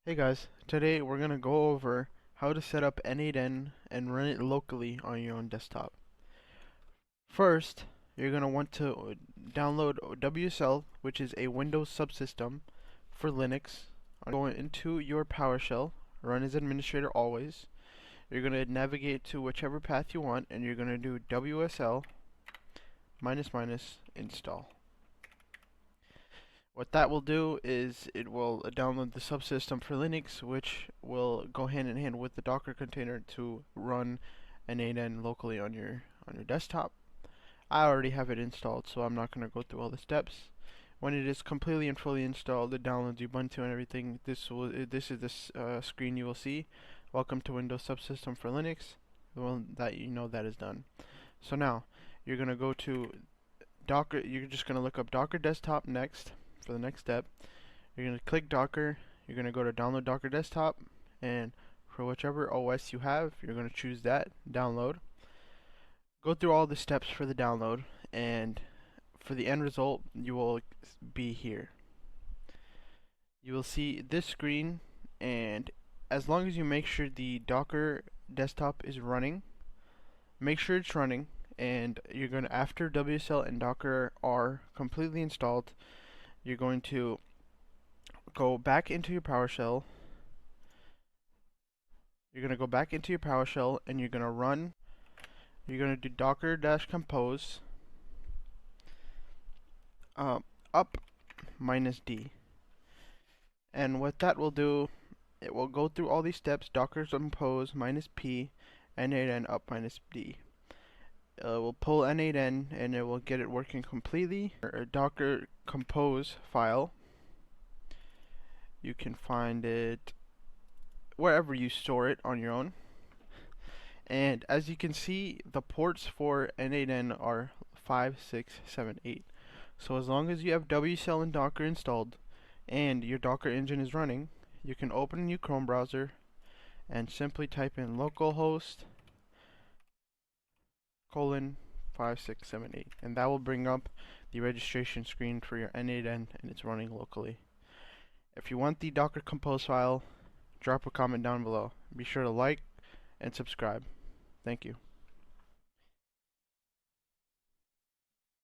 Hey guys, today we're going to go over how to set up n8n and run it locally on your own desktop. First, you're going to want to download WSL, which is a Windows subsystem for Linux. Go into your PowerShell, run as administrator always. You're going to navigate to whichever path you want, and you're going to do WSL --install. What that will do is it will download the subsystem for Linux, which will go hand in hand with the Docker container to run n8n locally on your desktop. I already have it installed, so I'm not going to go through all the steps. When it is completely and fully installed, it downloads Ubuntu and everything. This is the screen you will see. Welcome to Windows Subsystem for Linux. Well, that you know that is done. So now you're going to go to Docker. You're just going to look up Docker Desktop next. For the next step, you're going to click Docker, you're going to go to download Docker Desktop, and for whichever OS you have, you're going to choose that, download. Go through all the steps for the download, and for the end result, you will be here. You will see this screen, and as long as you make sure the Docker Desktop is running, make sure it's running, and you're going to, after WSL and Docker are completely installed, you're going to go back into your PowerShell. You're going to go back into your PowerShell and you're going to run. You're going to do docker-compose up -d. And what that will do, it will go through all these steps: docker-compose -p, n8n up -d. We'll pull n8n and it will get it working completely. A Docker compose file, you can find it wherever you store it on your own. And as you can see, the ports for n8n are 5, 6, 7, 8. So as long as you have WSL and Docker installed and your Docker engine is running, you can open a new Chrome browser and simply type in localhost :5678, and that will bring up the registration screen for your n8n, and it's running locally. If you want the Docker Compose file, drop a comment down below. Be sure to like and subscribe. Thank you.